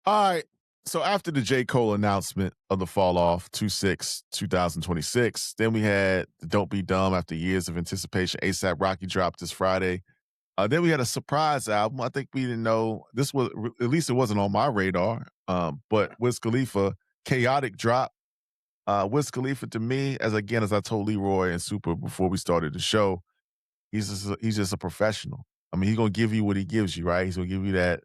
All right. So after the J. Cole announcement of the fall off 2/6/2026, then we had the Don't Be Dumb after years of anticipation. ASAP Rocky dropped this Friday. Then we had a surprise album. I think we didn't know this was, at least it wasn't on my radar. But Wiz Khalifa, Chaotic drop. Wiz Khalifa to me, as I told Leroy and Super before we started the show, he's just a professional. I mean, he's gonna give you what he gives you, right? He's gonna give you that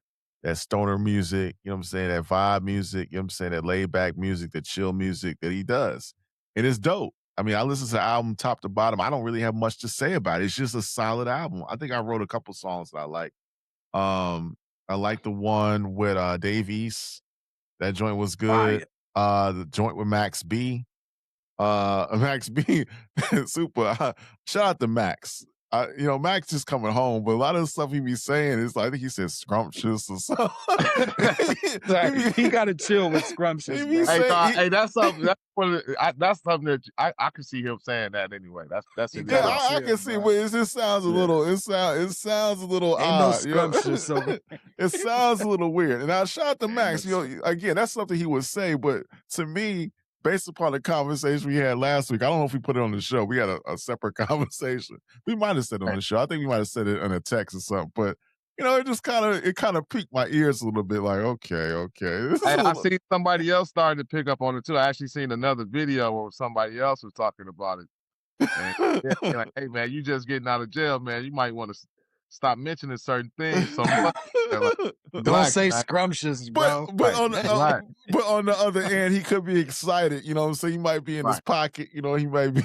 stoner music, you know what I'm saying, that vibe music, you know what I'm saying, that laid back music, that chill music that he does. And it's dope. I mean, I listen to the album top to bottom. I don't really have much to say about it. It's just a solid album. I think I wrote a couple songs that I like. Um, I like the one with Dave East. That joint was good. Fire. The joint with Max B. Max B, super. Shout out to Max. Max just coming home, but a lot of the stuff he be saying is like, I think he said scrumptious or something. He got to chill with scrumptious, bro. Hey, that's something. That's something that I could see him saying that anyway. That's Yeah, exactly. I can see. But it just sounds a little. It sounds a little Ain't no odd. scrumptious. So It sounds a little weird. And I shout out to Max. Again, that's something he would say, but to me, based upon the conversation we had last week, I don't know if we put it on the show. We had a separate conversation. We might have said it on the show. I think we might have said it in a text or something. But it just kind of piqued my ears a little bit. Like, okay. I see somebody else started to pick up on it too. I actually seen another video where somebody else was talking about it. And they're like, hey man, you just getting out of jail, man. You might want to stop mentioning certain things so much. don't say scrumptious, bro. But on the other end, he could be excited, so he might be in his pocket, he might be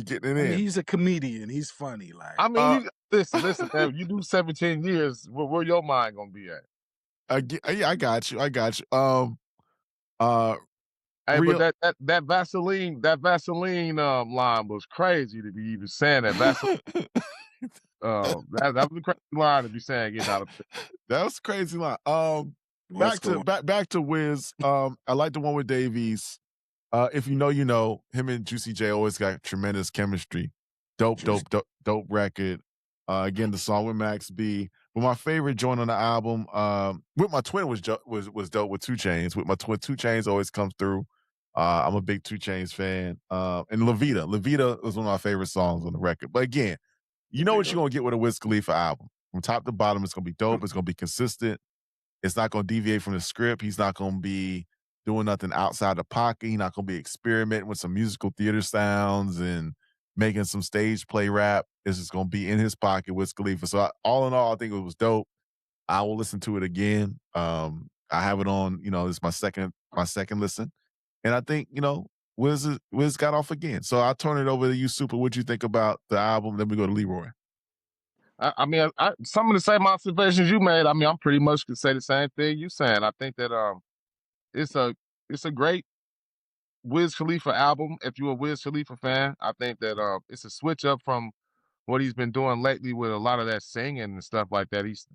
getting it in. I mean, he's a comedian. He's funny. Like, I mean, listen, man, you do 17 years, where your mind gonna be at? I got you. Hey, but that Vaseline line was crazy to be even saying that. Vaseline, that was a crazy line to be saying getting out of. That was a crazy line. Back to Wiz. I like the one with Davies. If you know, you know. Him and Juicy J always got tremendous chemistry. Dope record. Again, the song with Max B. But my favorite joint on the album, with my twin was dope with 2 Chainz. With my twin, 2 Chainz always comes through. I'm a big 2 Chainz fan. And La Vida was one of my favorite songs on the record. But again, you know what you're gonna get with a Wiz Khalifa album. From top to bottom, it's gonna be dope. It's gonna be consistent. It's not gonna deviate from the script. He's not gonna be doing nothing outside the pocket. He's not gonna be experimenting with some musical theater sounds and making some stage play rap. It's just gonna be in his pocket with Khalifa. So all in all, I think it was dope. I will listen to it again. I have it on. It's my second listen, and I think Wiz got off again. So I'll turn it over to you, Super. What you think about the album? Then we go to Leroy. I mean, some of the same observations you made. I mean, I'm pretty much could say the same thing you saying. I think that it's a great Wiz Khalifa album. If you're a Wiz Khalifa fan, I think that it's a switch up from what he's been doing lately with a lot of that singing and stuff like that. This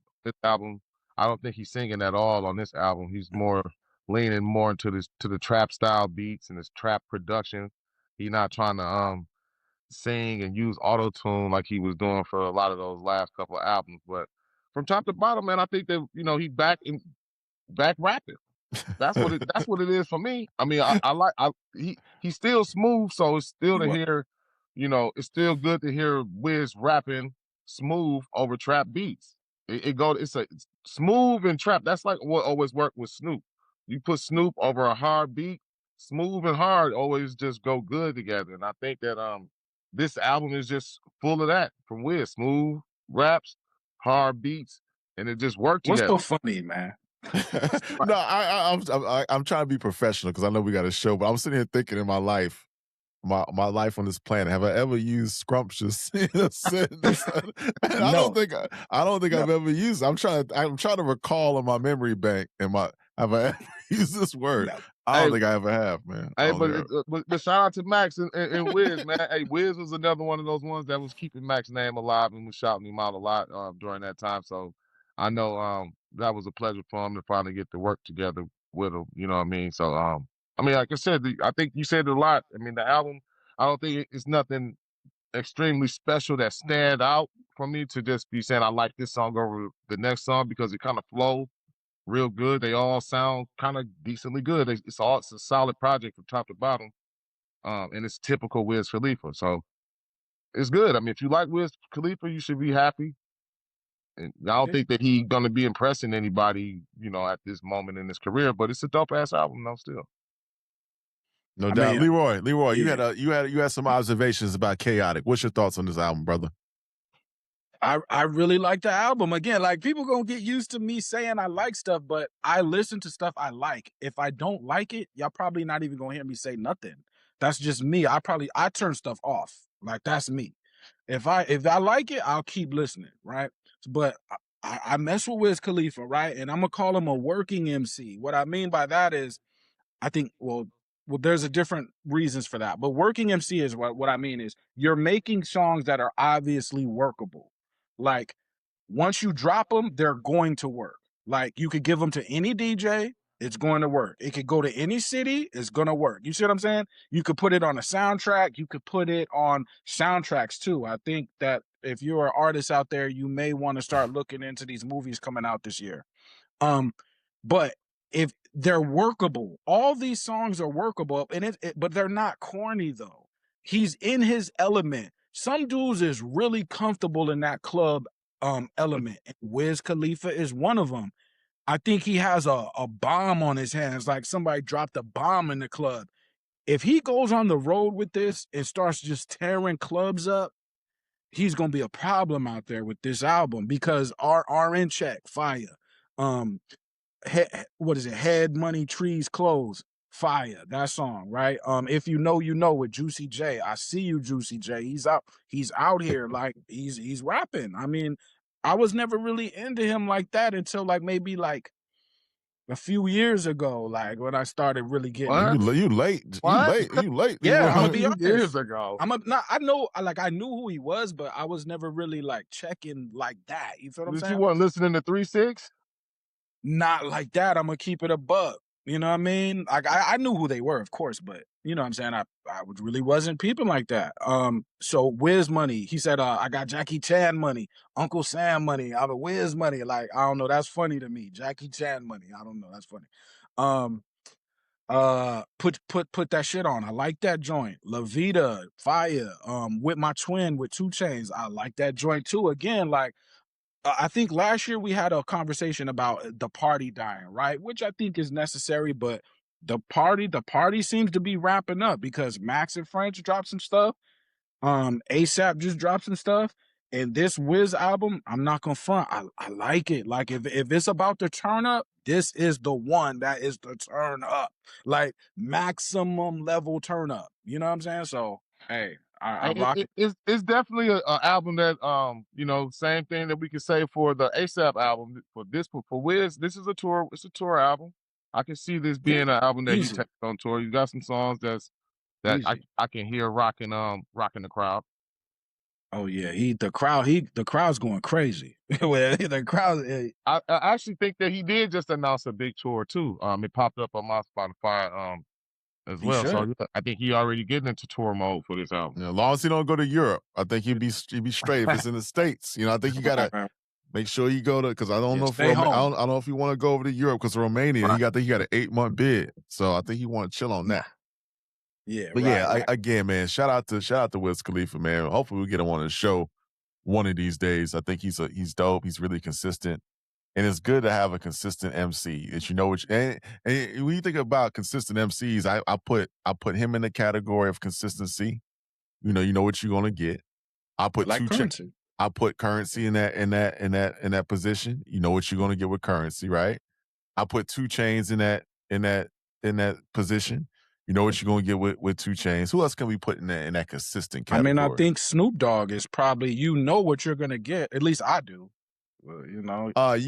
album, I don't think he's singing at all on this album. He's more leaning more into the trap style beats and his trap production. He's not trying to sing and use auto tune like he was doing for a lot of those last couple of albums. But from top to bottom, man, I think that he back rapping. That's what it is for me. I mean, he's still smooth, so it's still to hear, it's still good to hear Wiz rapping smooth over trap beats. It's smooth and trap. That's like what always worked with Snoop. You put Snoop over a hard beat, smooth and hard always just go good together. And I think that this album is just full of that from Wiz. Smooth raps, hard beats, and it just worked together. What's so funny, man? No, I'm trying to be professional because I know we got a show, but I'm sitting here thinking in my life, my life on this planet, have I ever used scrumptious in a sentence? I don't think I've ever used it. I'm trying to recall in my memory bank have I ever used this word? No. I don't think I ever have, man. Hey, but shout out to Max and Wiz, man. Hey, Wiz was another one of those ones that was keeping Max's name alive and was shouting him out a lot during that time. So I know that was a pleasure for him to finally get to work together with him. You know what I mean? So I mean, like I said, I think you said it a lot. I mean, the album, I don't think it's nothing extremely special that stand out for me to just be saying I like this song over the next song because it kind of flow real good. They all sound kind of decently good. It's a solid project from top to bottom. And it's typical Wiz Khalifa. So it's good. I mean, if you like Wiz Khalifa, you should be happy. And I don't think that he's gonna be impressing anybody, at this moment in his career, but it's a dope ass album though still. No doubt. Leroy, yeah. you had some observations about Khaotic. What's your thoughts on this album, brother? I really like the album. Again, like, people gonna get used to me saying I like stuff, but I listen to stuff I like. If I don't like it, y'all probably not even gonna hear me say nothing. That's just me. I turn stuff off. Like, that's me. If I like it, I'll keep listening, right? But I mess with Wiz Khalifa, right? And I'm gonna call him a working MC. What I mean by that is, I think, well, there's a different reasons for that. But working MC is what I mean is, you're making songs that are obviously workable. Like, once you drop them, they're going to work. Like, you could give them to any DJ, it's going to work. It could go to any city, it's going to work. You see what I'm saying? You could put it on a soundtrack. You could put it on soundtracks too. I think that if you're an artist out there, you may want to start looking into these movies coming out this year. But if they're workable, all these songs are workable, and but they're not corny though. He's in his element. Some dudes is really comfortable in that club element. And Wiz Khalifa is one of them. I think he has a bomb on his hands, like somebody dropped a bomb in the club. If he goes on the road with this and starts just tearing clubs up, he's gonna be a problem out there with this album, because R in check, fire. What is it? Head, Money, Trees, Clothes, fire. That song, right? If you know, with Juicy J. I see you, Juicy J. He's out here, like, he's rapping. I mean, I was never really into him like that until maybe a few years ago, like when I started really getting. You late? You late? Yeah, I'm gonna be honest. Years ago. I know, I knew who he was, but I was never really checking like that. You feel what I'm saying? You weren't listening to 3-6? Not like that. I'm gonna keep it a buck. You know what I mean? Like, I knew who they were, of course, but you know what I'm saying? I really wasn't peeping like that. So Wiz money, he said, I got Jackie Chan money, Uncle Sam money, I have a Wiz money. Like, I don't know, that's funny to me. Jackie Chan money. I don't know, that's funny. Put that shit on. I like that joint. La Vida, fire. With My Twin, with 2 Chainz, I like that joint too. Again, like, I think last year we had a conversation about the party dying, right? Which I think is necessary, but the party seems to be wrapping up, because Max and French dropped some stuff. ASAP just dropped some stuff. And this Wiz album, I'm not gonna front, I like it. Like, if it's about to turn up, this is the one that is the turn up. Like, maximum level turn up. You know what I'm saying? So, hey, I rock it. It's definitely an album that, same thing that we could say for the ASAP album. For Wiz, this is a tour. It's a tour album. I can see this being an album that he takes on tour. You got some songs that I can hear rocking the crowd. Oh yeah, the crowd's going crazy. The crowd. I actually think that he did just announce a big tour too. It popped up on my Spotify as well. So I think he already getting into tour mode for this album. Yeah, as long as he don't go to Europe, I think he'd be straight. If it's in the States, I think you gotta make sure you go to, because I don't know if I don't know if you want to go over to Europe, because Romania, he got an 8-month bid, so I think he want to chill on that. Yeah, but again, man, shout out to Wiz Khalifa, man. Hopefully we get him on the show one of these days. I think he's dope. He's really consistent, and it's good to have a consistent MC that and when you think about consistent MCs, I put him in the category of consistency. You know what you're gonna get. I put Currency. I put Currency in that position. You know what you're gonna get with Currency, right? I put 2 Chainz in that position. You know what you're going to get with 2 Chainz. Who else can we put in that consistent category? I mean, I think Snoop Dogg is probably, what you're going to get. At least I do. You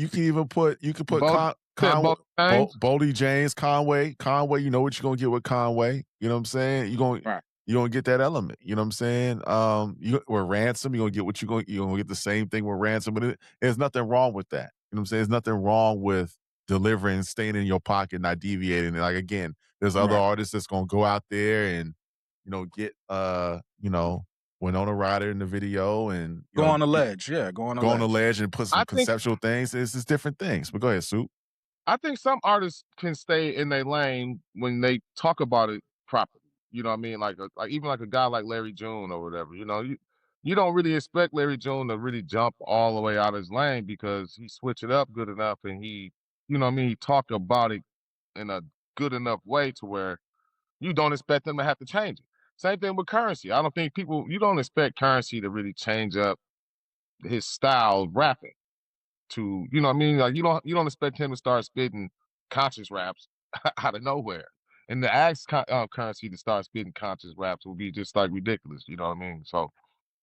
can even put Boldy James, Conway. Conway, you know what you're going to get with Conway. You know what I'm saying? You're going to get that element. You know what I'm saying? Or Ransom, you're going to get the same thing with Ransom. But there's nothing wrong with that. You know what I'm saying? There's nothing wrong with delivering, staying in your pocket, not deviating. Like, again, there's other artists that's gonna go out there and get Winona Ryder in the video and go on the ledge, go on the ledge and put some conceptual things. It's just different things. But go ahead, Soup. I think some artists can stay in their lane when they talk about it properly. You know what I mean? Like even like a guy like Larry June or whatever. You know, you don't really expect Larry June to really jump all the way out of his lane because he switch it up good enough and he, you know what I mean, he talk about it in a good enough way to where you don't expect them to have to change it. Same thing with Currency. I don't think you don't expect Currency to really change up his style of rapping to, you know what I mean? Like you don't expect him to start spitting conscious raps out of nowhere. And to ask Currency to start spitting conscious raps would be just like ridiculous, you know what I mean? So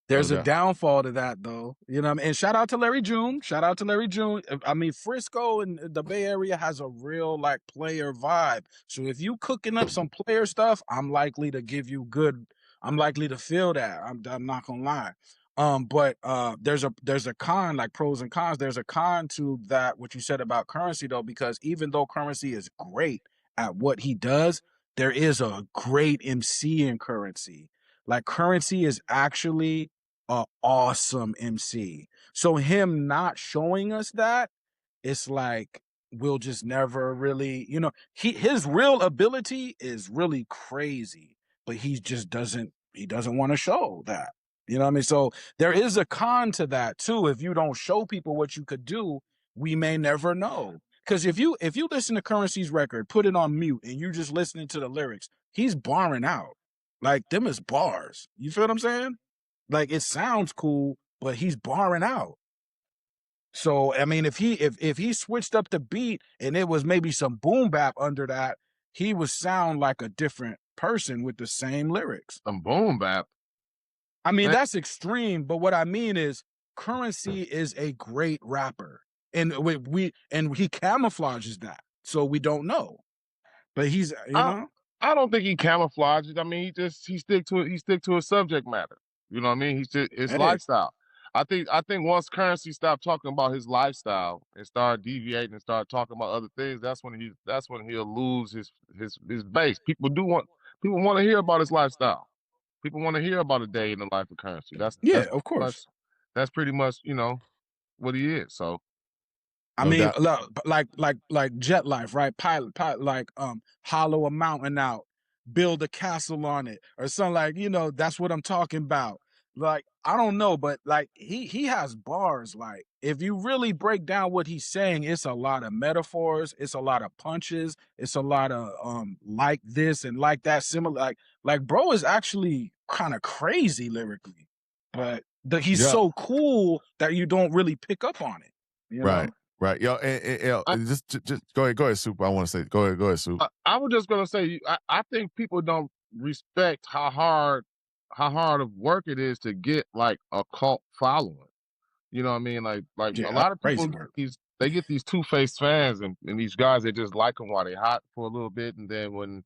there's a downfall to that, though. You know what I mean? And shout out to Larry June. Shout out to Larry June. I mean, Frisco and the Bay Area has a real like player vibe. So if you cooking up some player stuff, I'm likely to give you good. I'm likely to feel that. I'm not gonna lie. But there's a con, like pros and cons. There's a con to that, what you said about Currency, though, because even though Currency is great at what he does, there is a great MC in Currency. Like Currency is actually a awesome MC. So him not showing us that, it's like we'll just never really, his real ability is really crazy, but he doesn't want to show that. You know what I mean? So there is a con to that too. If you don't show people what you could do, we may never know. Because if you listen to Currency's record, put it on mute, and you just listening to the lyrics, he's barring out. Like them is bars. You feel what I'm saying? Like it sounds cool, but he's barring out. So I mean, if he switched up the beat and it was maybe some boom bap under that, he would sound like a different person with the same lyrics. Some boom bap. I mean, that's extreme, but what I mean is Currency is a great rapper. And he camouflages that. So we don't know. But he's, I don't think he camouflages. I mean, he stick to his subject matter. You know what I mean? His lifestyle. I think once Currency stopped talking about his lifestyle and started deviating and started talking about other things, that's when he'll lose his base. People want to hear about his lifestyle. People want to hear about a day in the life of Currency. That's of course. That's pretty much, what he is. So I mean, like Jet Life, right? Pilot, like hollow a mountain out, build a castle on it, or something like, that's what I'm talking about. Like, I don't know, but like he has bars. Like, if you really break down what he's saying, it's a lot of metaphors, it's a lot of punches, it's a lot of like this and like that, similar. Like bro is actually kind of crazy lyrically, but he's so cool that you don't really pick up on it. You know? Right. Yo, just go ahead, Super. I want to say, go ahead, Super. I was just gonna say, I think people don't respect how hard of work it is to get like a cult following. You know what I mean? Like a lot of people, they get these two-faced fans and these guys, they just like them while they hot for a little bit, and then when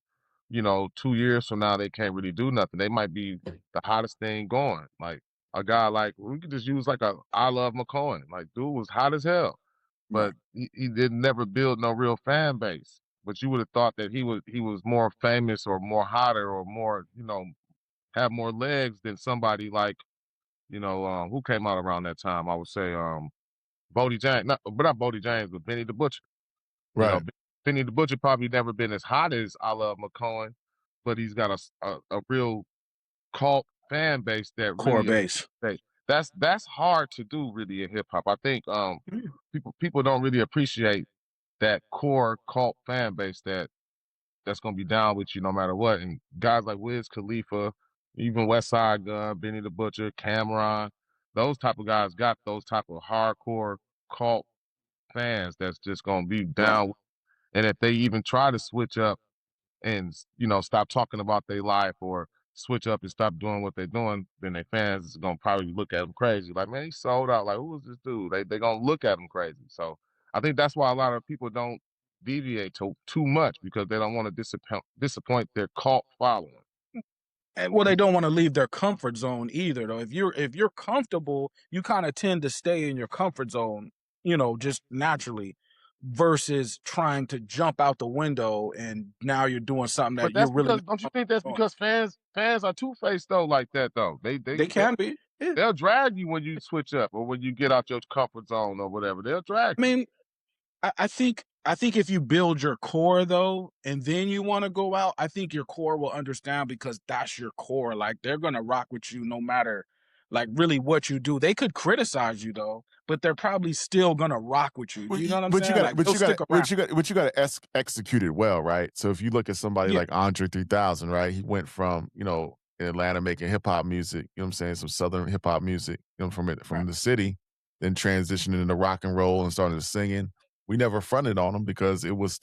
2 years from now they can't really do nothing. They might be the hottest thing going. Like a guy like, we could just use like a I Love McCoy. Like dude was hot as hell. But he did never build no real fan base. But you would have thought that he was more famous or more hotter or more, have more legs than somebody like, who came out around that time. I would say Bodie James, not Bodie James, but Benny the Butcher. Right. Benny the Butcher probably never been as hot as I Love McCoy, but he's got a real cult fan base that core really base. That's hard to do really in hip hop. I think people don't really appreciate that core cult fan base that's gonna be down with you no matter what. And guys like Wiz Khalifa, even West Side Gun, Benny the Butcher, Cameron, those type of guys got those type of hardcore cult fans that's just gonna be down. Right. And if they even try to switch up and stop talking about their life or switch up and stop doing what they're doing, then their fans is gonna probably look at them crazy. Like, man, he sold out. Like, who is this dude? They gonna look at him crazy. So I think that's why a lot of people don't deviate too much because they don't want to disappoint their cult following. And well, they don't want to leave their comfort zone either, though. If you're comfortable, you kind of tend to stay in your comfort zone, just naturally, versus trying to jump out the window and now you're doing something that you're really. Don't you think that's because fans are two-faced though, like that though? They can be. Yeah. They'll drag you when you switch up or when you get out your comfort zone or whatever. They'll drag you. I mean, I think I think if you build your core though, and then you want to go out, I think your core will understand because that's your core. Like they're gonna rock with you no matter like really what you do. They could criticize you though, but they're probably still gonna rock with you. Do you know what I'm But you saying? got, Like they'll stick around. but you got to execute it well, right? So if you look at somebody Yeah, like Andre 3000, right? He went from in Atlanta making hip hop music, you know what I'm saying, some Southern hip hop music, from right. the city, then transitioning into rock and roll and started singing. We never fronted on him because it was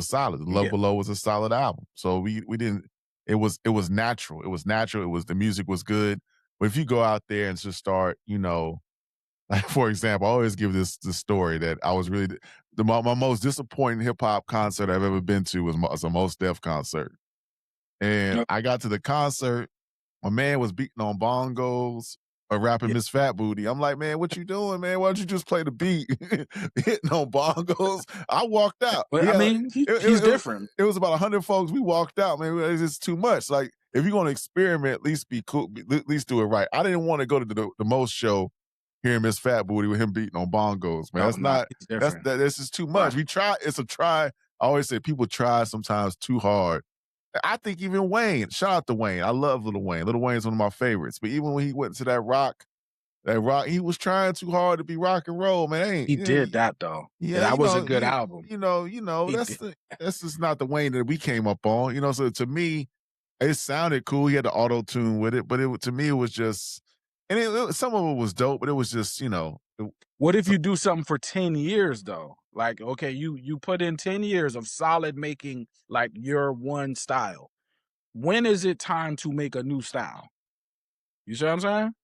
solid. Love Yeah. Below was a solid album, so we didn't. It was natural. It was natural. The music was good. But if you go out there and just start, like for example, I always give this story that I was really my most disappointing hip hop concert I've ever been to was a Mos Def concert, and Yep. I got to the concert. My man was beating on bongos or rapping Yeah. Miss Fat Booty. I'm like, man, what you doing, man? Why don't you just play the beat? Hitting on bongos. I walked out. But I mean, he's different. It was about 100 folks. We walked out, man. It's just too much. Like, if you're going to experiment, at least be cool. At least do it right. I didn't want to go to the most show hearing Miss Fat Booty with him beating on bongos, man. Oh, That's no, not, he's different. that's just too much. Right. We try, it's a try. I always say people try sometimes too hard. I think even Wayne, shout out to Wayne. I love Lil Wayne. Lil Wayne's one of my favorites. But even when he went to that rock, he was trying too hard to be rock and roll, man. He did that though. Yeah, That was a good album. That's just not the Wayne that we came up on. So to me, it sounded cool. He had the auto tune with it, but to me it was just, and some of it was dope, but it was just, What if you do something for 10 years though? Like, okay, you put in 10 years of solid making like your one style. When is it time to make a new style? You see what I'm saying?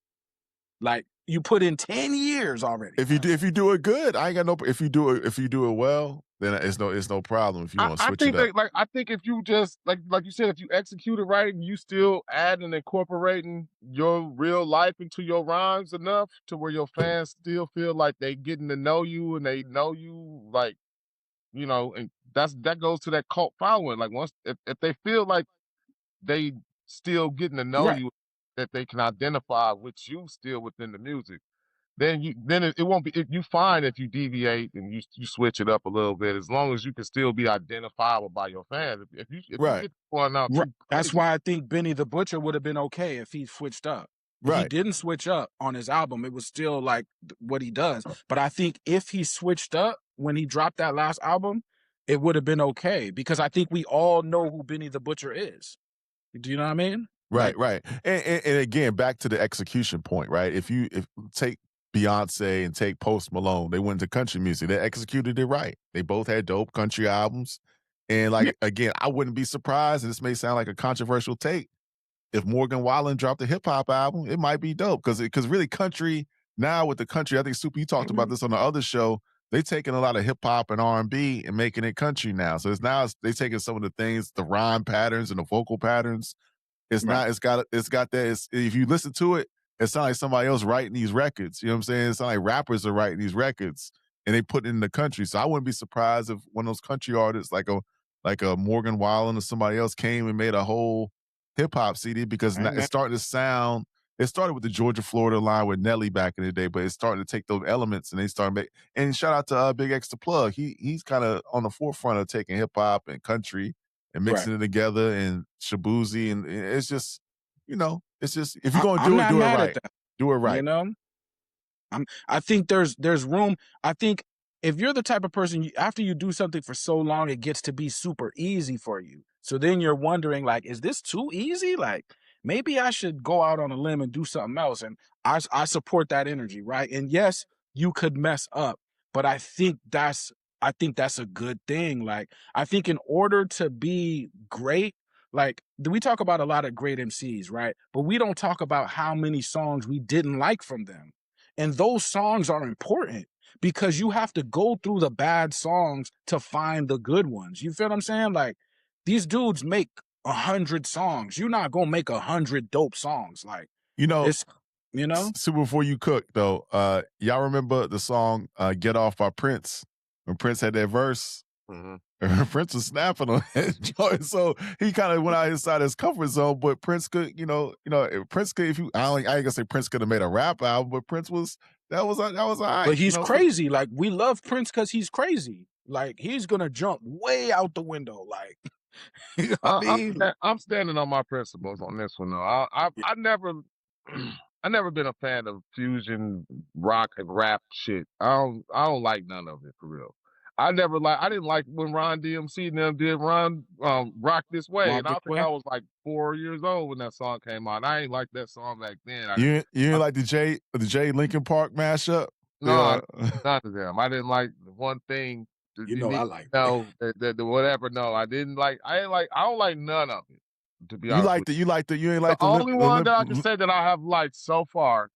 Like you put in 10 years already. If you do it good, I ain't got no. If you do it well, then it's no problem. If you want to switch it up, I think if you just like you said, if you execute it right and you still add and incorporating your real life into your rhymes enough to where your fans still feel like they getting to know you and they know you, like, and that goes to that cult following. Like once if they feel like they still getting to know Right. you, that they can identify with you still within the music, then it won't be. You find if you deviate and you switch it up a little bit, as long as you can still be identifiable by your fans. If you Right. get going out, Right. That's why I think Benny the Butcher would have been okay if he switched up. He right. didn't switch up on his album. It was still like what he does. But I think if he switched up when he dropped that last album, it would have been okay because I think we all know who Benny the Butcher is. Do you know what I mean? Right, Like, right. And again, back to the execution point, right? If take Beyonce and take Post Malone, they went to country music. They executed it right. They both had dope country albums. And Yeah. again, I wouldn't be surprised, and this may sound like a controversial take, if Morgan Wallen dropped a hip hop album, it might be dope. Because really country, now with the country, I think Super, you talked about this on the other show, they taking a lot of hip hop and R&B and making it country now. So they taking some of the things, the rhyme patterns and the vocal patterns. It's Right. not. It's got that. If you listen to it, it sounds like somebody else writing these records. You know what I'm saying? It sounds like rappers are writing these records and they put it in the country. So I wouldn't be surprised if one of those country artists, like a Morgan Wallen or somebody else, came and made a whole hip hop CD because it's starting to sound. It started with the Georgia Florida line with Nelly back in the day, but it's starting to take those elements and they start make. And shout out to Big X the Plug. He's kind of on the forefront of taking hip hop and country and mixing it together, and Shabuzi, and it's just, it's just, if you're gonna do it, do it right. Do it right. You know? I think there's room. I think if you're the type of person, after you do something for so long, it gets to be super easy for you. So then you're wondering, like, is this too easy? Like, maybe I should go out on a limb and do something else. And I support that energy, right? And yes, you could mess up, but I think that's a good thing. Like, I think in order to be great, like we talk about a lot of great MCs, right? But we don't talk about how many songs we didn't like from them. And those songs are important because you have to go through the bad songs to find the good ones. You feel what I'm saying? Like, these dudes make 100 songs. You're not gonna make 100 dope songs. Like, it's, Super, before you cook though, y'all remember the song "Get Off" by Prince? When Prince had that verse, Prince was snapping on that joint, so he kind of went out inside his comfort zone. But Prince could, Prince could. I ain't gonna say Prince could have made a rap album, but Prince was that was all right. But he's crazy. Like, we love Prince because he's crazy. like he's gonna jump way out the window. Like, you know what I mean? I'm standing on my principles on this one though. I never I never been a fan of fusion rock and rap shit. I don't like none of it for real. I didn't like when Ron DMC and them did Rock This Way. Walk And I This think Way? I was like 4 years old when that song came out. I ain't like that song back then. You didn't like the Jay Linkin Park mashup? No, none of them. I didn't like the one thing. You know, I like the whatever. No, I didn't like. I don't like none of it. To be You honest, like with you ain't like the only one that I can say that I have liked so far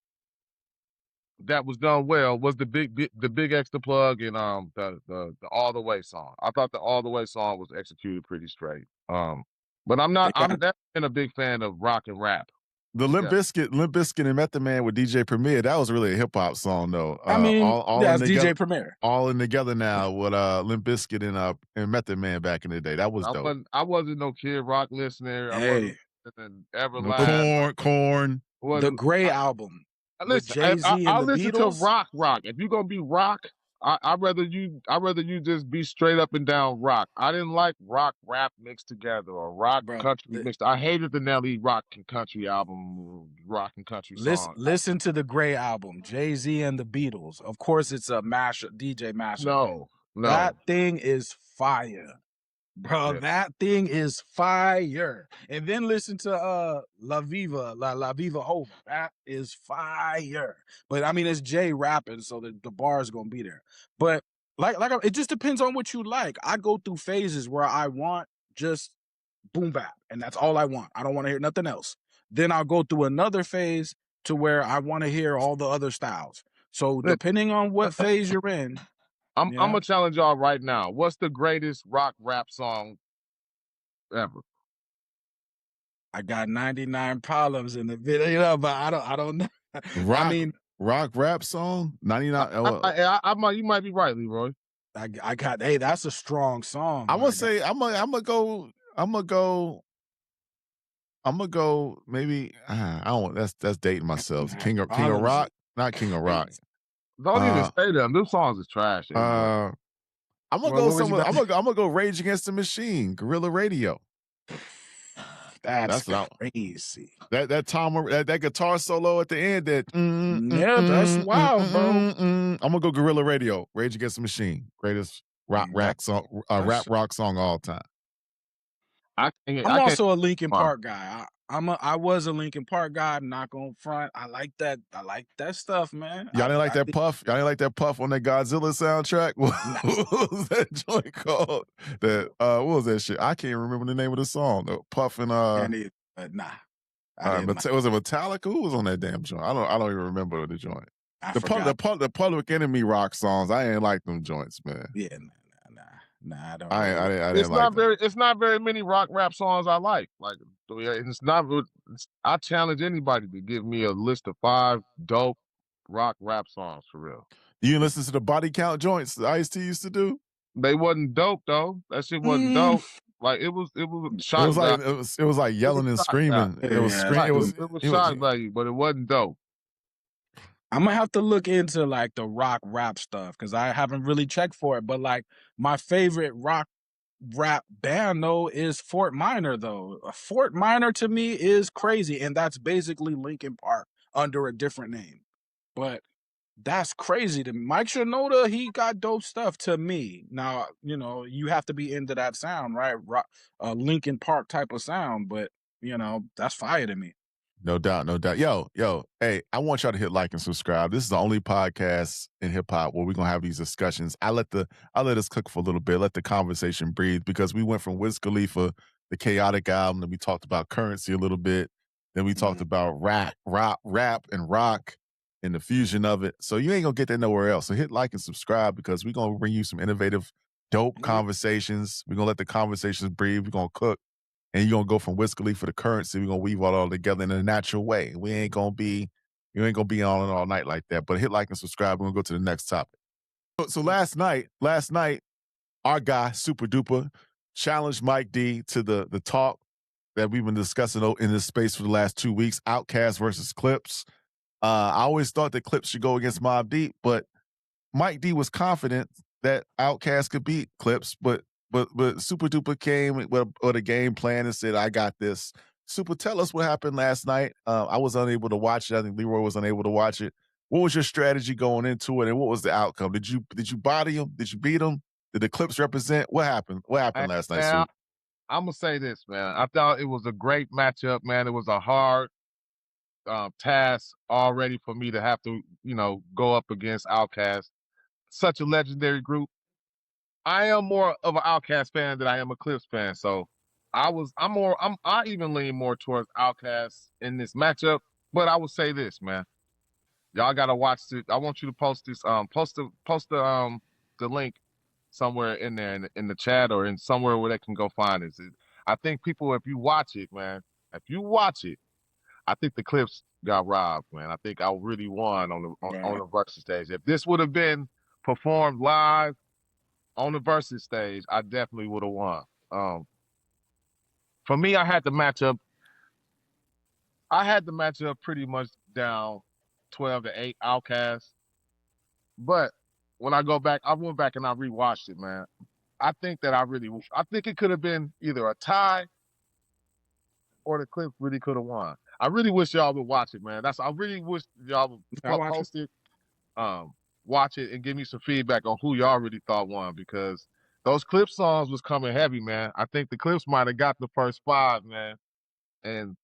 that was done well was the big extra plug and the All the Way song. I thought the All the Way song was executed pretty straight. But I'm never been a big fan of rock and rap. The Limp Bizkit and Method Man with DJ Premier, that was really a hip hop song though. I mean, that's DJ Premier. All in together now with Limp Bizkit and Method Man back in the day. That was dope. I wasn't no Kid Rock listener. Hey. I wasn't Everlast. Corn. The Gray album. Listen, Jay-Z and I the listen Beatles. to rock. If you're gonna be rock, I'd rather you just be straight up and down rock. I didn't like rock rap mixed together or rock country mixed. I hated the Nelly rock and country album, rock and country song. Listen to the Gray album, Jay-Z and the Beatles. Of course, it's a mashup, DJ mashup. No, that thing is fire. Bro, that thing is fire. And then listen to La Viva Hova. That is fire. But I mean, it's Jay rapping, so the bar is gonna be there. But it just depends on what you like. I go through phases where I want just boom bap, and that's all I want. I don't want to hear nothing else. Then I'll go through another phase to where I want to hear all the other styles. So depending on what phase you're in. I'm gonna challenge y'all right now. What's the greatest rock rap song ever? I got 99 Problems in the video, but I don't know. Rock rap song 99. You might be right, Leroy. I got that's a strong song. I'm gonna say I'm gonna go. Maybe I don't. That's dating myself. King of Rock, not King of Rock. Don't even say them. Those songs is trash. I'm gonna go Rage Against the Machine, Guerrilla Radio. That's crazy. That guitar solo at the end. That's wild, bro. I'm gonna go Guerrilla Radio, Rage Against the Machine, greatest rap rock song all time. I'm also a Linkin Park guy. I was a Linkin Park guy. I'm not gonna front. I like that stuff, man. Y'all didn't like that Puff? Y'all didn't like that Puff on that Godzilla soundtrack? What was that joint called? What was that shit? I can't remember the name of the song. The Puff and nah. Was it Metallica? Who was on that damn joint? I don't even remember the joint. The Public Enemy rock songs. I ain't like them joints, man. Yeah, nah, I don't. I didn't like them. It's not very many rock rap songs I like. Like it's not. I challenge anybody to give me a list of 5 dope rock rap songs for real. You listen to the Body Count joints the Ice-T used to do? They wasn't dope though. That shit wasn't dope. Like it was like yelling and screaming. It was shock value, but it wasn't dope. I'm gonna have to look into like the rock rap stuff because I haven't really checked for it. But like my favorite rock rap band though is Fort Minor though. Fort Minor to me is crazy, and that's basically Linkin Park under a different name. But that's crazy to me. Mike Shinoda, he got dope stuff to me. Now, you have to be into that sound, right? Linkin Park type of sound, but that's fire to me. No doubt. Yo, hey, I want y'all to hit like and subscribe. This is the only podcast in hip hop where we're gonna have these discussions. I let us cook for a little bit, let the conversation breathe, because we went from Wiz Khalifa, the Khaotic album, then we talked about Currency a little bit, then we talked about rap and rock and the fusion of it. So you ain't gonna get that nowhere else. So hit like and subscribe because we're gonna bring you some innovative, dope conversations. We're gonna let the conversations breathe. We're gonna cook. And you're gonna go from Wiz Khalifa to Currency. We're gonna weave it all together in a natural way. You ain't gonna be on and all night like that. But hit like and subscribe. We're gonna go to the next topic. So last night, our guy, Super Duper, challenged Mike D to the talk that we've been discussing in this space for the last 2 weeks, Outkast versus Clipse. I always thought that Clipse should go against Mobb Deep, but Mike D was confident that Outkast could beat Clipse, but Super Duper came with a game plan and said, "I got this." Super, tell us what happened last night. I was unable to watch it. I think Leroy was unable to watch it. What was your strategy going into it, and what was the outcome? Did you body him? Did you beat him? Did the Clipse represent? What happened? What happened last night, Super? I'm gonna say this, man. I thought it was a great matchup, man. It was a hard task already for me to have to, go up against Outkast. Such a legendary group. I am more of an Outkast fan than I am a Clipse fan, so I even lean more towards Outkast in this matchup. But I would say this, man. Y'all gotta watch it. I want you to post this. Post the link somewhere in there in the chat or in somewhere where they can go find it. I think people, if you watch it, man, I think the Clipse got robbed, man. I think I really won on the versus stage. If this would have been performed live on the versus stage, I definitely would have won. For me, I had the matchup pretty much down 12-8 Outkast. But when I went back and I rewatched it, man. I think it could have been either a tie or the Clipse really could have won. I really wish y'all would watch it, man. I really wish y'all would post it, watch it, and give me some feedback on who y'all really thought won, because those Clipse songs was coming heavy, man. I think the Clipse might have got the first 5, man. And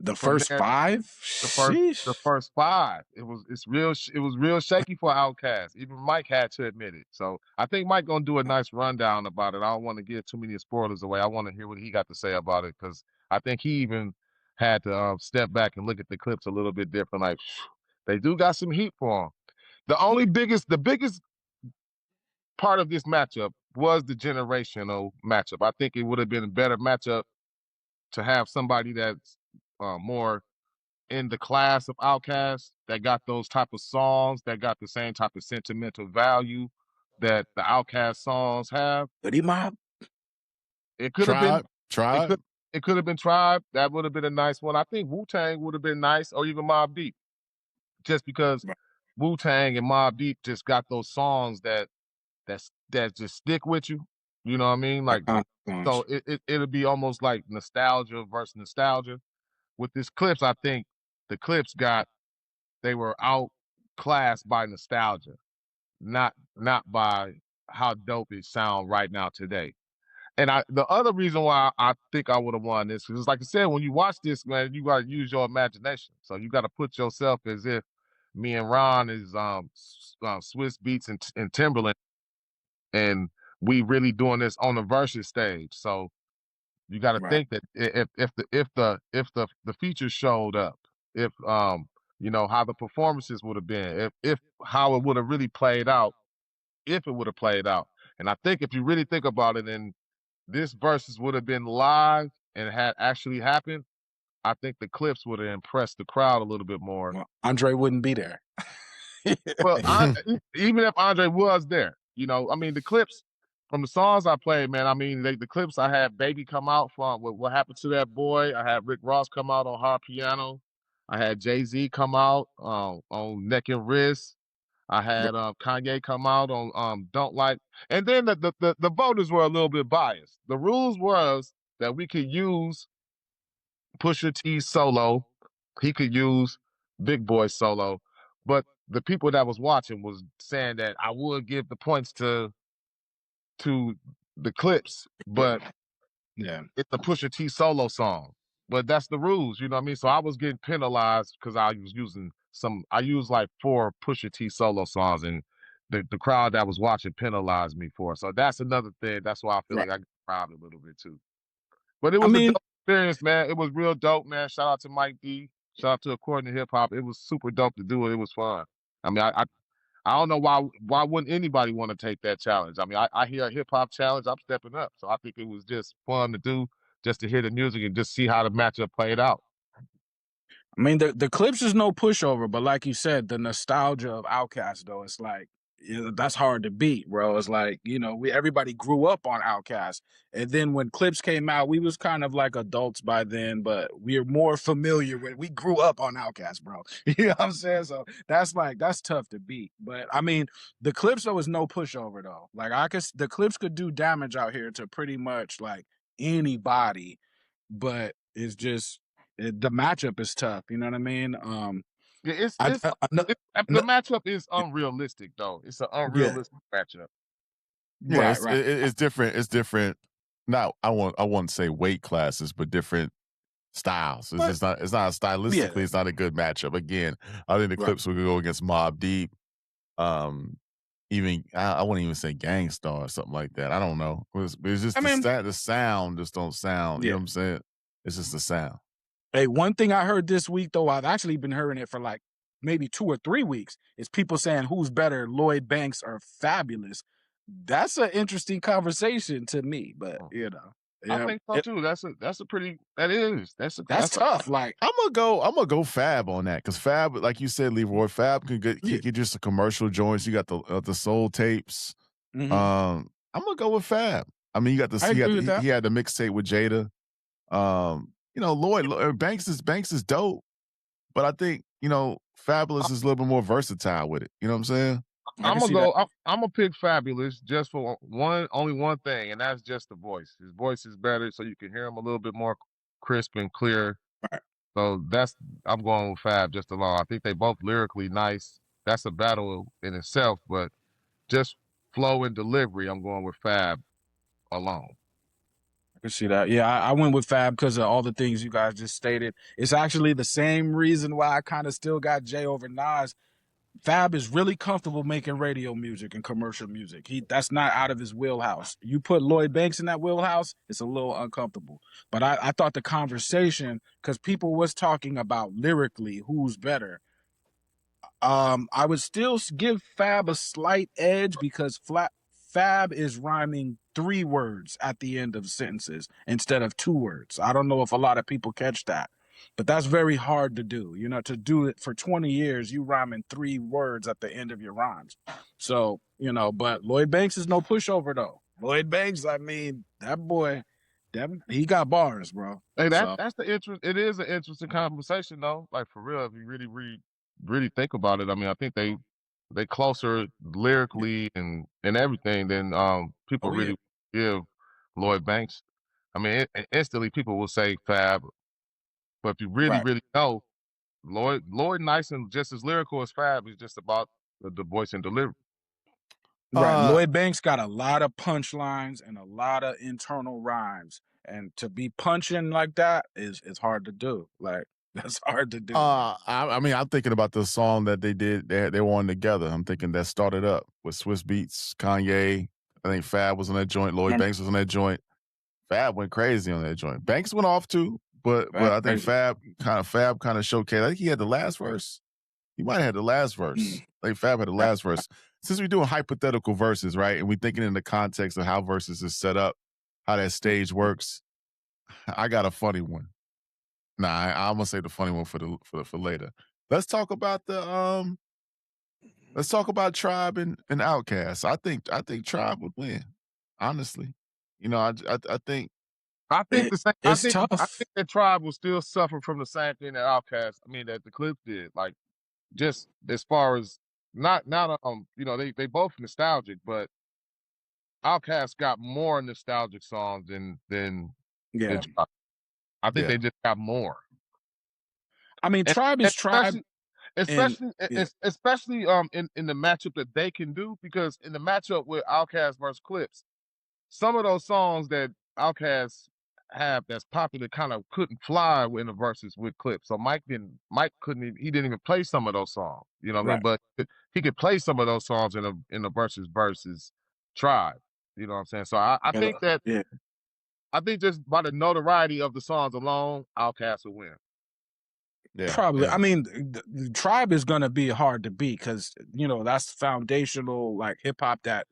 the first 5? The first 5. It was real shaky for Outkast. Even Mike had to admit it. So I think Mike gonna do a nice rundown about it. I don't want to give too many spoilers away. I want to hear what he got to say about it, because I think he even had to step back and look at the Clipse a little bit different. Like, they do got some heat for them. The biggest part of this matchup was the generational matchup. I think it would have been a better matchup to have somebody that's more in the class of Outkast, that got those type of songs, that got the same type of sentimental value that the Outkast songs have. Hoodie Mob? It could have been Tribe. It could have been Tribe. That would have been a nice one. I think Wu-Tang would have been nice, or even Mobb Deep, just because Wu-Tang and Mobb Deep just got those songs that just stick with you. You know what I mean? Like, so it'll be almost like nostalgia versus nostalgia. With this Clipse, I think the Clipse they were outclassed by nostalgia, not by how dope it sound right now today. And the other reason why I think I would have won this is, like I said, when you watch this, man, you got to use your imagination. So you got to put yourself as if me and Ron is Swiss Beats and Timberland, and we really doing this on the versus stage. So you got to think that if the features showed up, if how the performances would have been, if how it would have really played out, if it would have played out. And I think if you really think about it, and this versus would have been live and had actually happened, I think the Clipse would have impressed the crowd a little bit more. Well, Andre wouldn't be there. Well, even if Andre was there, I mean, the Clipse, from the songs I played, man, I mean, the Clipse, I had Baby come out from What Happened to That Boy. I had Rick Ross come out on Hard Piano. I had Jay-Z come out on Neck and Wrist. I had Kanye come out on Don't Like. And then the voters were a little bit biased. The rules was that we could use Pusha T's solo. He could use Big Boy's solo. But the people that was watching was saying that I would give the points to the Clipse, but it's a Pusha T solo song. But that's the rules, you know what I mean? So I was getting penalized because I used like 4 Pusha T solo songs, and the crowd that was watching penalized me for it. So that's another thing. That's why I feel like I got robbed a little bit too. But it was a dope experience, man. It was real dope, man. Shout out to Mike D. Shout out to According to Hip Hop. It was super dope to do it. It was fun. I mean, I don't know why wouldn't anybody want to take that challenge? I mean, I hear a hip hop challenge, I'm stepping up. So I think it was just fun to do, just to hear the music and just see how the matchup played out. I mean, the Clipse is no pushover, but like you said, the nostalgia of Outkast, though, it's like that's hard to beat, bro. It's like, everybody grew up on Outkast. And then when Clipse came out, we was kind of like adults by then, but we're more familiar with, we grew up on Outkast, bro. You know what I'm saying? So that's tough to beat. But I mean, the Clipse though is no pushover though. Like the Clipse could do damage out here to pretty much like anybody, but it's just the matchup is tough. You know what I mean? Yeah, the matchup is unrealistic though. It's an unrealistic matchup. Yeah, Right. it's different. It's different. Not I wouldn't say weight classes, but different styles. It's not stylistically. It's not a good matchup. Again, I think the Clipse would go against Mobb Deep. Even I wouldn't even say Gangstar or something like that. I don't know. It's just the sound just don't sound. You know what I'm saying? It's just the sound. Hey, one thing I heard this week though, I've actually been hearing it for like maybe 2 or 3 weeks, is people saying who's better, Lloyd Banks or Fabulous. That's an interesting conversation to me, but I think so too. That's tough. Like I'm gonna go Fab on that, because Fab, like you said, Leroy, Fab can get just a commercial joints. You got the soul tapes. I'm gonna go with Fab. I mean, you got he had the mixtape with Jada. Lloyd Banks is dope, but I think Fabulous is a little bit more versatile with it. You know what I'm saying? I'm gonna pick Fabulous just for only one thing, and that's just the voice. His voice is better, so you can hear him a little bit more crisp and clear. Right. So I'm going with Fab just alone. I think they both lyrically nice. That's a battle in itself, but just flow and delivery, I'm going with Fab alone. I can see that. Yeah, I went with Fab because of all the things you guys just stated. It's actually the same reason why I kind of still got Jay over Nas. Fab is really comfortable making radio music and commercial music. That's not out of his wheelhouse. You put Lloyd Banks in that wheelhouse, it's a little uncomfortable. But I thought the conversation, because people was talking about lyrically who's better, I would still give Fab a slight edge because Fab is rhyming 3 words at the end of sentences instead of 2 words. I don't know if a lot of people catch that, but that's very hard to do. To do it for 20 years, you rhyming 3 words at the end of your rhymes. So, but Lloyd Banks is no pushover though. Lloyd Banks, I mean, that boy, he got bars, bro. Hey, that's the interest. It is an interesting conversation though. Like for real, if you really think about it. I mean, I think they closer lyrically and everything than people really give Lloyd Banks. I mean, instantly people will say Fab, but if you really know, Lloyd nice and just as lyrical as Fab is just about the voice and delivery. Right. Lloyd Banks got a lot of punchlines and a lot of internal rhymes. And to be punching like that is hard to do. Like, that's hard to do. I mean, I'm thinking about the song that they did. They were on together. I'm thinking that started up with Swiss Beats, Kanye. I think Fab was on that joint. Lloyd Banks was on that joint. Fab went crazy on that joint. Banks went off too, but I think Fab kind of showcased. I think he had the last verse. He might have had the last verse. Like Fab had the last verse. Since we're doing hypothetical verses, right, and we're thinking in the context of how verses is set up, how that stage works, I got a funny one. Nah, I'm gonna say the funny one for later. Let's talk about Tribe and Outkast. I think Tribe would win. Honestly, I think. I think tough. I think that Tribe will still suffer from the same thing that Outkast. I mean, that the Clipse did. Like, just as far as not they both nostalgic, but Outkast got more nostalgic songs than Tribe. I think they just got more. I mean, Tribe is Tribe. Especially in the matchup that they can do, because in the matchup with Outkast versus Clipse, some of those songs that Outkast have that's popular kind of couldn't fly in the verses with Clipse. So Mike didn't even play some of those songs. You know what I mean? But he could play some of those songs in the versus Tribe. You know what I'm saying? So I think that I think just by the notoriety of the songs alone, Outkast will win. Yeah, probably. Yeah. I mean, the Tribe is going to be hard to beat because, that's foundational, like hip hop that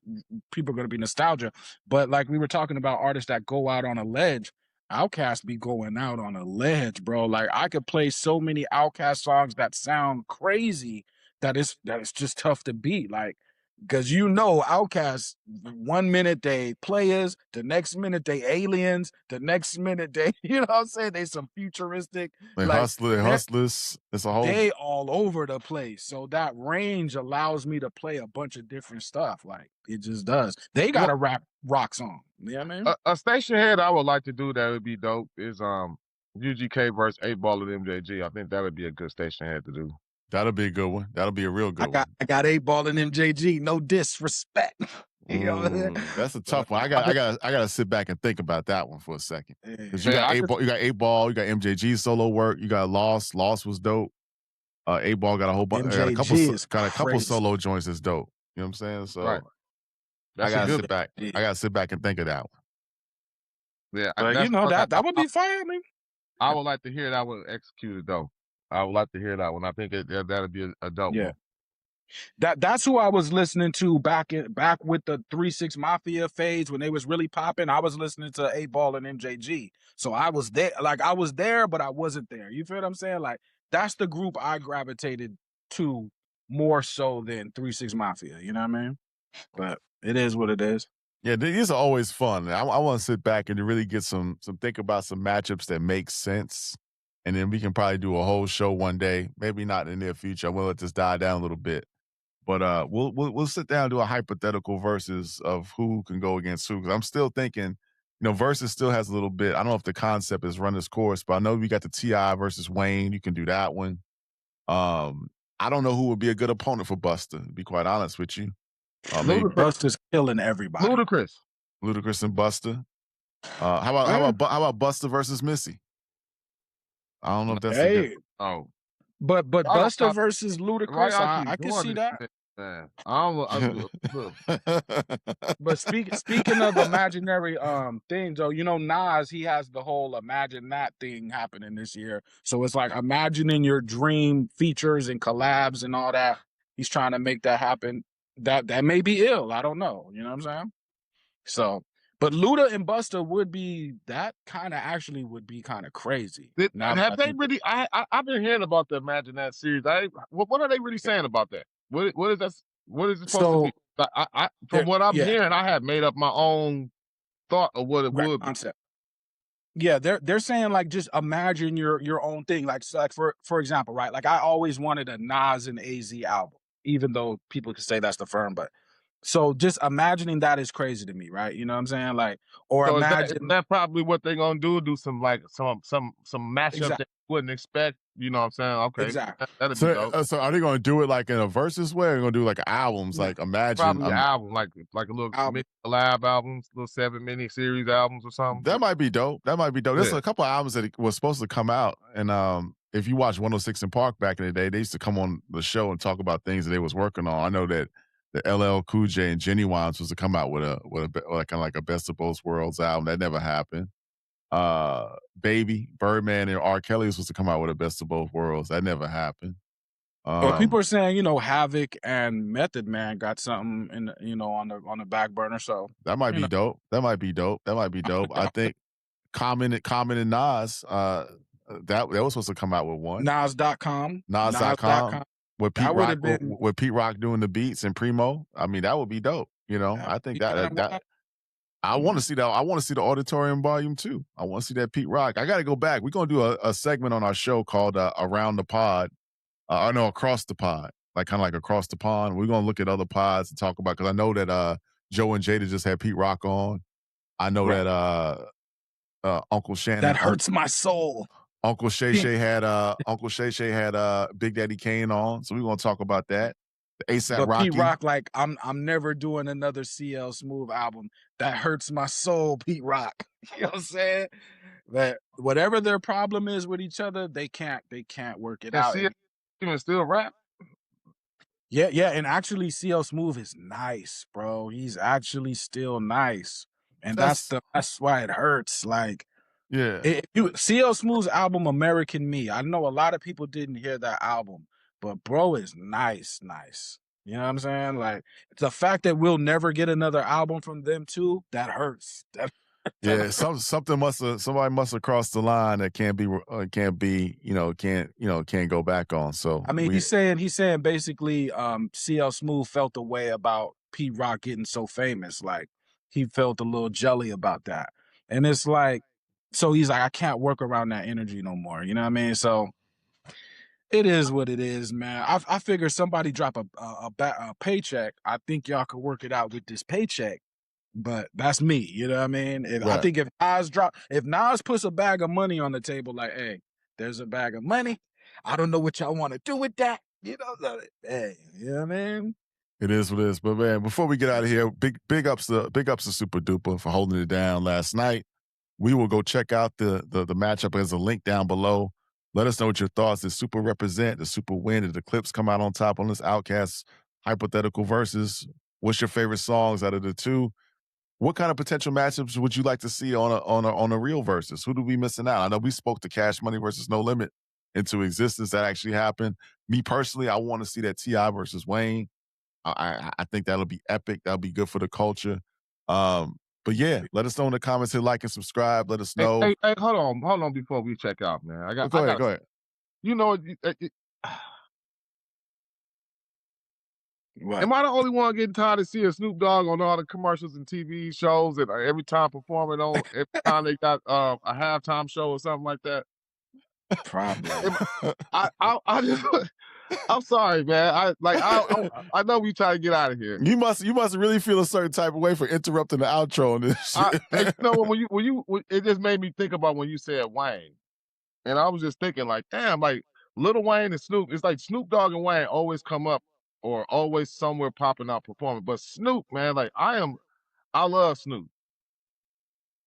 people are going to be nostalgia. But like we were talking about artists that go out on a ledge, Outkast be going out on a ledge, bro. Like I could play so many Outkast songs that sound crazy that it's just tough to beat. Like Because Outkast, 1 minute they players, the next minute they aliens, the next minute they, you know what I'm saying? They some futuristic. They like hustlers. It's a whole. They all over the place. So that range allows me to play a bunch of different stuff. Like it just does. They got a rock song. You know what I mean? A Stationhead I would like to do that would be dope is UGK versus 8-Ball and MJG. I think that would be a good Stationhead to do. That'll be a good one. That'll be a real good one. I got 8-Ball and MJG. No disrespect. You know what I mean? That's a tough one. I gotta sit back and think about that one for a second. Because you got 8-Ball, you got MJG solo work, you got Lost. Lost was dope. 8-Ball got a whole bunch, got a couple solo joints that's dope. You know what I'm saying? So I gotta sit back and think of that one. Yeah, but that would be fine. I would like to hear that one executed though. I would like to hear that one. I think that'd be a dope one. That's who I was listening to back with the 3-6 Mafia phase when they was really popping. I was listening to 8-Ball and MJG. So I was there, but I wasn't there. You feel what I'm saying? Like that's the group I gravitated to more so than 3-6 Mafia. You know what I mean? But it is what it is. Yeah, these are always fun. I want to sit back and really get some think about some matchups that make sense. And then we can probably do a whole show one day. Maybe not in the near future. I'm gonna let this die down a little bit. But we'll sit down and do a hypothetical versus of who can go against who. Because I'm still thinking, versus still has a little bit. I don't know if the concept has run its course, but I know we got the T.I. versus Wayne. You can do that one. I don't know who would be a good opponent for Busta, to be quite honest with you. Busta's killing everybody. Ludacris and Busta. How about Busta versus Missy? I don't know if that's a good. Oh. But Busta versus Ludacris, I can see that. But speaking of imaginary things, though, Nas, he has the whole Imagine That thing happening this year. So it's like imagining your dream features and collabs and all that. He's trying to make that happen. That may be ill. I don't know. You know what I'm saying? So, but Luda and Busta would be kind of crazy. Have they really? I've been hearing about the Imagine That series. What are they really saying about that? What is that? What is it supposed to be? From what I'm hearing, I have made up my own thought of what it would concept. Yeah, they're saying like just imagine your own thing. Like for example, right? Like I always wanted a Nas and AZ album, even though people could say that's the firm, but. So just imagining that is crazy to me, right? You know what I'm saying? Like, or so imagine that's probably what they're gonna do. Do some mashup that you wouldn't expect. You know what I'm saying? Okay, exactly. That'd be dope. So are they gonna do it like in a versus way? Or are they gonna do like albums? Like imagine probably an album, like a little collab albums, little 7 mini series albums or something. That might be dope. There's a couple of albums that was supposed to come out, and if you watch 106 in Park back in the day, they used to come on the show and talk about things that they was working on. I know that. The LL Cool J and Genuine was to come out with a kind of like a Best of Both Worlds album. That never happened. Baby, Birdman, and R. Kelly was supposed to come out with a Best of Both Worlds. That never happened. But people are saying, Havoc and Method Man got something on the back burner. So that might be dope. That might be dope. I think Common and Nas, that was supposed to come out with one. Nas.com. With Pete Rock doing the beats and Primo, I mean that would be dope. I think that I want to see that. I want to see the Auditorium Volume 2. I want to see that Pete Rock. I got to go back. We're gonna do a segment on our show called Around the Pod. Across the Pod, kind of like Across the Pond. We're gonna look at other pods and talk about because I know that Joe and Jada just had Pete Rock on. I know that Uncle Shannon. That hurts my soul. Uncle Shay Shay had Big Daddy Kane on, so we're gonna talk about that. The ASAP Rocky. Pete Rock, like I'm never doing another CL Smooth album. That hurts my soul, Pete Rock. You know what I'm saying? That whatever their problem is with each other, they can't work it out. Even still rap. Yeah, and actually CL Smooth is nice, bro. He's actually still nice, and that's why it hurts. Like. Yeah. CL Smooth's album American Me. I know a lot of people didn't hear that album, but bro is nice. You know what I'm saying? Like the fact that we'll never get another album from them too, that hurts. Yeah, somebody must have crossed the line that can't go back on. So I mean, he's saying basically, CL Smooth felt a way about Pete Rock getting so famous. Like he felt a little jelly about that, and it's like, so he's like, I can't work around that energy no more. You know what I mean? So it is what it is, man. I figure somebody drop a paycheck. I think y'all could work it out with this paycheck. But that's me, you know what I mean? I think if Nas puts a bag of money on the table, like, hey, there's a bag of money. I don't know what y'all want to do with that. You know, hey, you know what I mean? It is what it is. But man, before we get out of here, big ups to Super Duper for holding it down last night. We will go check out the matchup. There's a link down below. Let us know what your thoughts. Does Super represent? Does Super win? Did the Clipse come out on top on this Outkast hypothetical versus? What's your favorite songs out of the two? What kind of potential matchups would you like to see on a real versus? Who do we missing out? I know we spoke to Cash Money versus No Limit into existence. That actually happened. Me personally, I want to see that T.I. versus Wayne. I think that'll be epic. That'll be good for the culture. But yeah, let us know in the comments. Hit like and subscribe. Let us know. Hey, hold on before we check out, man. Go ahead. You know, What? am I the only one getting tired of seeing Snoop Dogg on all the commercials and TV shows and every time performing on every time they got a halftime show or something like that? Probably. I just, I'm sorry, man. I know we try to get out of here. You must really feel a certain type of way for interrupting the outro on this shit. You know, when it just made me think about when you said Wayne, and I was just thinking like, damn, like Lil Wayne and Snoop. It's like Snoop Dogg and Wayne always come up or always somewhere popping out performing, but Snoop, man, like I love Snoop,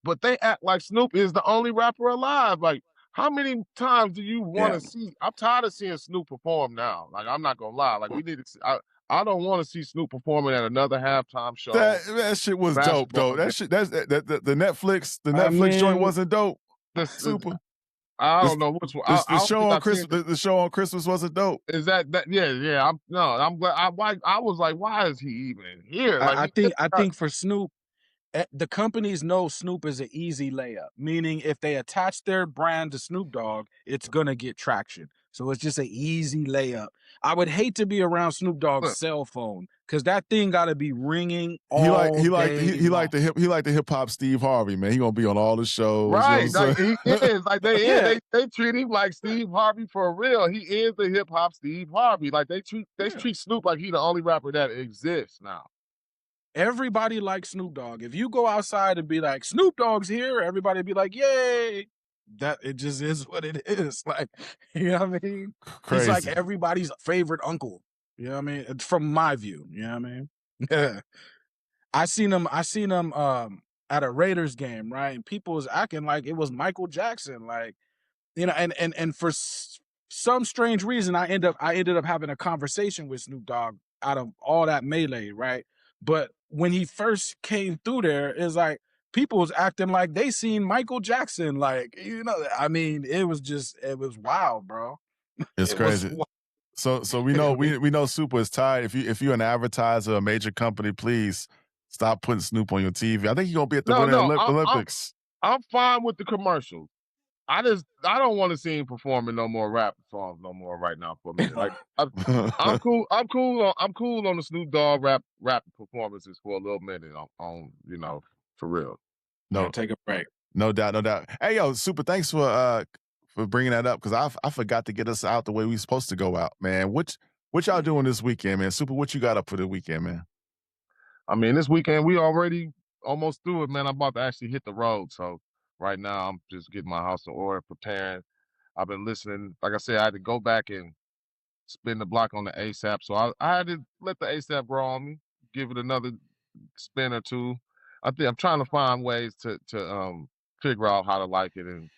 but they act like Snoop is the only rapper alive. Like, how many times do you want to see? I'm tired of seeing Snoop perform now. Like, I'm not gonna lie. Like, we need to. I don't want to see Snoop performing at another halftime show. That shit was dope, though. That shit. The Netflix joint wasn't dope. Super. I don't know which one. The show on Christmas. The show on Christmas wasn't dope. Is that? Yeah. I'm glad. I was like, why is he even here? Like, I think for Snoop, the companies know Snoop is an easy layup, meaning if they attach their brand to Snoop Dogg, it's gonna get traction. So it's just an easy layup. I would hate to be around Snoop Dogg's cell phone because that thing got to be ringing all day. He like the hip hop Steve Harvey, man. He gonna be on all the shows, right? Like, he is like they treat him like Steve Harvey for real. He is the hip hop Steve Harvey. Like they treat Snoop like he the only rapper that exists now. Everybody likes Snoop Dogg. If you go outside and be like, Snoop Dogg's here, everybody be like, yay. That it just is what it is. Like, you know what I mean? Crazy. He's like everybody's favorite uncle. You know what I mean? It's from my view. You know what I mean? Yeah. I seen him at a Raiders game, right? And people was acting like it was Michael Jackson. Like, you know, and for some strange reason, I ended up having a conversation with Snoop Dogg out of all that melee, right? But when he first came through there, it's like people was acting like they seen Michael Jackson. Like, you know, I mean, it was wild, bro. It's crazy. So we know Super is tired. If you're an advertiser, a major company, please stop putting Snoop on your TV. I think he's gonna be at the Olympics. I'm fine with the commercials. I don't want to see him performing no more rap songs no more right now for me. Like I'm cool on the Snoop Dogg rap performances for a little minute on you know, for real. No, take a break. No doubt. Hey yo, Super, thanks for bringing that up because I forgot to get us out the way we supposed to go out, man. What y'all doing this weekend, man? Super, what you got up for the weekend, man? I mean, this weekend we already almost through it, man. I'm about to actually hit the road, so right now I'm just getting my house in order, preparing. I've been listening. Like I said, I had to go back and spin the block on the ASAP, so I had to let the ASAP grow on me, give it another spin or two. I'm trying to find ways to figure out how to like it and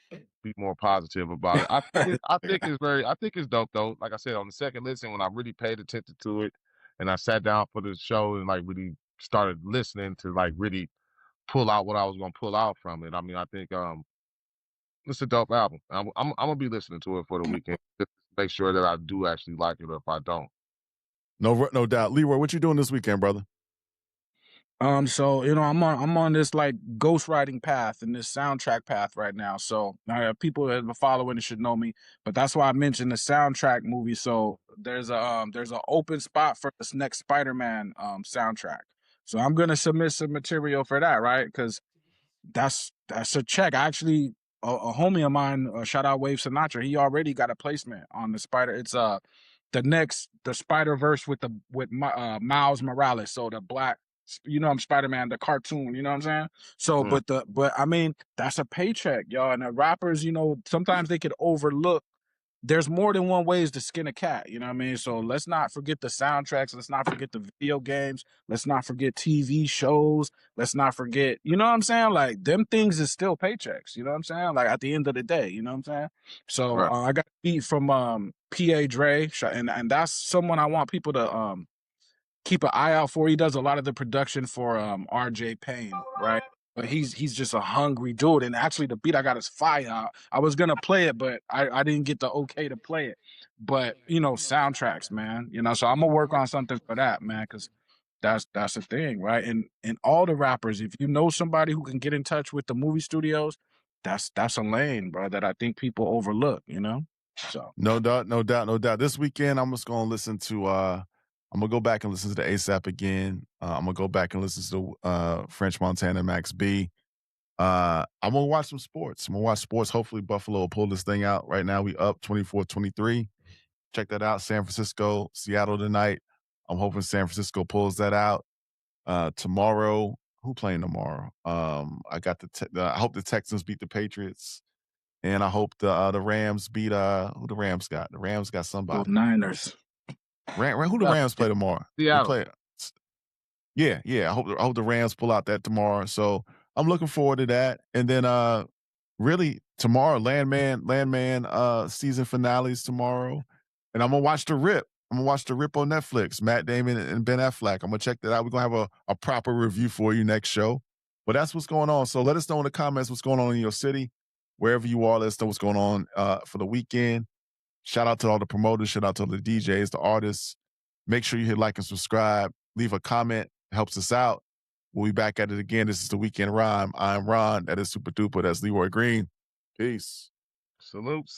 be more positive about it. I think it's dope though. Like I said, on the second listen, when I really paid attention to it and I sat down for the show and like really started listening to like really pull out what I was gonna pull out from it. I mean, I think it's a dope album. I'm gonna be listening to it for the weekend just to make sure that I do actually like it, or if I don't. No doubt. Leroy, what you doing this weekend, brother? So I'm on this like ghostwriting path and this soundtrack path right now. So people that have been following it should know me, but that's why I mentioned the soundtrack movie. So there's an open spot for this next Spider-Man soundtrack. So I'm gonna submit some material for that, right? Because that's a check. Actually, a homie of mine, shout out Wave Sinatra, he already got a placement on the Spider. It's the Spider-Verse with Miles Morales. So the black, I'm Spider-Man, the cartoon, you know what I'm saying? So, but I mean, that's a paycheck, y'all. And the rappers, sometimes they could overlook. There's more than one ways to skin a cat, you know what I mean? So let's not forget the soundtracks. Let's not forget the video games. Let's not forget TV shows. Let's not forget, you know what I'm saying? Like, them things is still paychecks, you know what I'm saying? Like, at the end of the day, you know what I'm saying? So I got a beat from P.A. Dre, and that's someone I want people to keep an eye out for. He does a lot of the production for RJ Payne, right? But he's just a hungry dude. And actually, the beat I got is fire. I was gonna play it, but I didn't get the okay to play it. But soundtracks, man. So I'm gonna work on something for that, man, because that's the thing, right? And all the rappers, if you know somebody who can get in touch with the movie studios, that's a lane, bro, that I think people overlook. So no doubt. This weekend, I'm just gonna listen to. I'm gonna go back and listen to the ASAP again. I'm gonna go back and listen to French Montana, Max B. I'm gonna watch some sports. I'm gonna watch sports. Hopefully, Buffalo will pull this thing out. Right now, we up 24-23. Check that out. San Francisco, Seattle tonight. I'm hoping San Francisco pulls that out. Tomorrow, who playing tomorrow? I got I hope the Texans beat the Patriots, and I hope the Rams beat who the Rams got. The Rams got somebody. Niners. Who the Rams play tomorrow? Seattle. They play. Yeah. I hope the Rams pull out that tomorrow. So I'm looking forward to that. And then really tomorrow, Landman season finales tomorrow. And I'm gonna watch The Rip. I'm gonna watch The Rip on Netflix. Matt Damon and Ben Affleck. I'm gonna check that out. We're gonna have a proper review for you next show. But that's what's going on. So let us know in the comments what's going on in your city. Wherever you are, let us know what's going on for the weekend. Shout out to all the promoters. Shout out to all the DJs, the artists. Make sure you hit like and subscribe. Leave a comment. Helps us out. We'll be back at it again. This is the Weekend Rhyme. I'm Ron. That is Super Duper. That's Leroy Green. Peace. Salute.